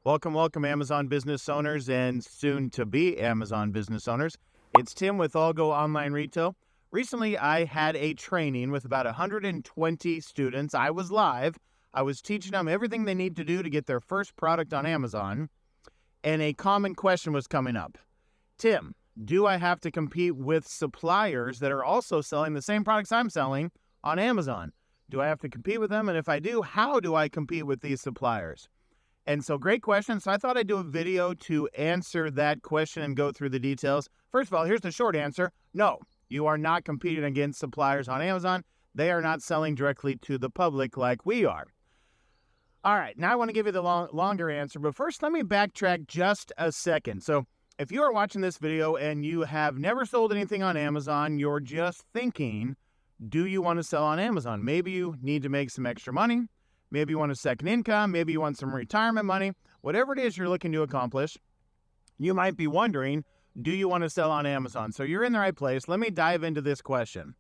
Welcome, Amazon business owners and soon to be Amazon business owners. It's Tim with ALGO Online Retail. Recently, I had a training with about 120 students. I was live. I was teaching them everything they need to do to get their first product on Amazon. And a common question was coming up. Tim, do I have to compete with suppliers that are also selling the same products I'm selling on Amazon? Do I have to compete with them? And if I do, how do I compete with these suppliers? And so great question. So I thought I'd do a video to answer that question and go through the details. First of all, here's the short answer. No, you are not competing against suppliers on Amazon. They are not selling directly to the public like we are. All right, now I want to give you the longer answer, but first let me backtrack just a second. So if you are watching this video and you have never sold anything on Amazon, you're just thinking, do you want to sell on Amazon? Maybe you need to make some extra money. Maybe you want a second income. Maybe you want some retirement money. Whatever it is you're looking to accomplish, you might be wondering, do you want to sell on Amazon? So you're in the right place. Let me dive into this question.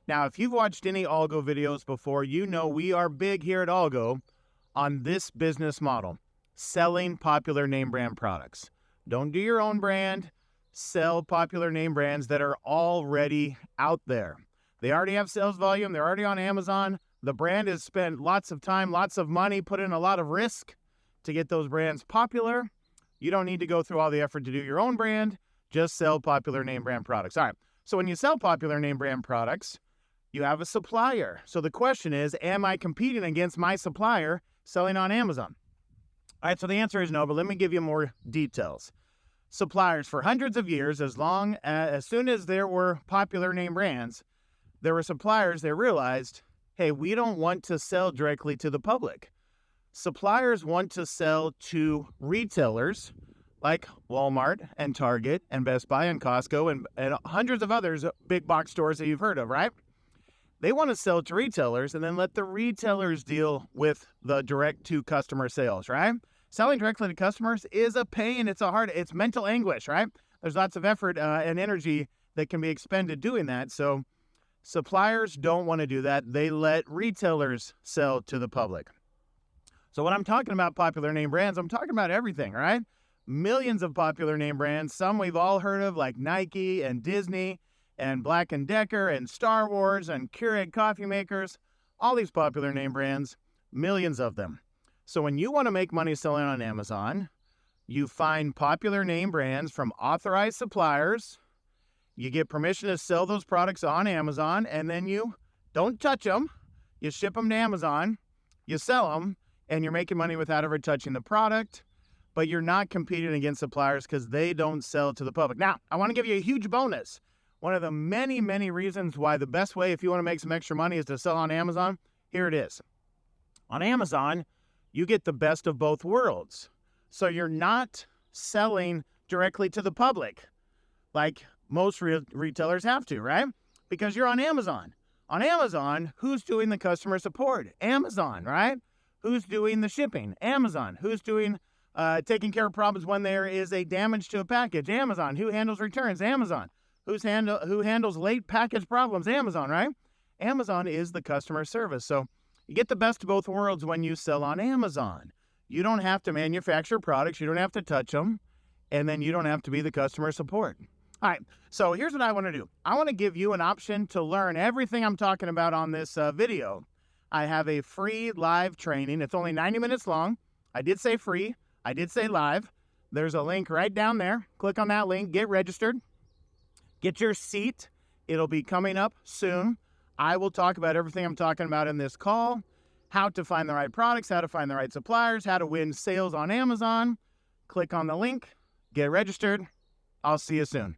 Now, if you've watched any ALGO videos before, you know we are big here at ALGO on this business model, selling popular name brand products. Don't do your own brand. Sell popular name brands that are already out there. They already have sales volume. They're already on Amazon. The brand has spent lots of time, lots of money, put in a lot of risk to get those brands popular. You don't need to go through all the effort to do your own brand. Just sell popular name brand products. All right. So when you sell popular name brand products, you have a supplier. So the question is, am I competing against my supplier selling on Amazon? All right. So the answer is no, but let me give you more details. Suppliers for hundreds of years, as soon as there were popular name brands, there were suppliers that realized, hey, we don't want to sell directly to the public. Suppliers want to sell to retailers like Walmart and Target and Best Buy and Costco and hundreds of others big box stores that you've heard of, right? They want to sell to retailers and then let the retailers deal with the direct-to-customer sales, right? Selling directly to customers is a pain. It's mental anguish, right? There's lots of effort and energy that can be expended doing that. So suppliers don't want to do that. They let retailers sell to the public. So when I'm talking about popular name brands, I'm talking about everything, right? Millions of popular name brands, some we've all heard of like Nike and Disney and Black & Decker and Star Wars and Keurig coffee makers, all these popular name brands, millions of them. So when you want to make money selling on Amazon, you find popular name brands from authorized suppliers. You get permission to sell those products on Amazon, and then you don't touch them. You ship them to Amazon, you sell them, and you're making money without ever touching the product, but you're not competing against suppliers because they don't sell to the public. Now, I want to give you a huge bonus. One of the many, many reasons why the best way if you want to make some extra money is to sell on Amazon, here it is. On Amazon, you get the best of both worlds. So you're not selling directly to the public like most retailers have to, right? Because you're on Amazon. On Amazon, who's doing the customer support? Amazon, right? Who's doing the shipping? Amazon. Who's doing taking care of problems when there is a damage to a package? Amazon. Who handles returns? Amazon. Who handles late package problems? Amazon, right? Amazon is the customer service. So you get the best of both worlds when you sell on Amazon. You don't have to manufacture products. You don't have to touch them. And then you don't have to be the customer support. All right, so here's what I want to do. I want to give you an option to learn everything I'm talking about on this video. I have a free live training. It's only 90 minutes long. I did say free. I did say live. There's a link right down there. Click on that link. Get registered. Get your seat. It'll be coming up soon. I will talk about everything I'm talking about in this call, how to find the right products, how to find the right suppliers, how to win sales on Amazon. Click on the link. Get registered. I'll see you soon.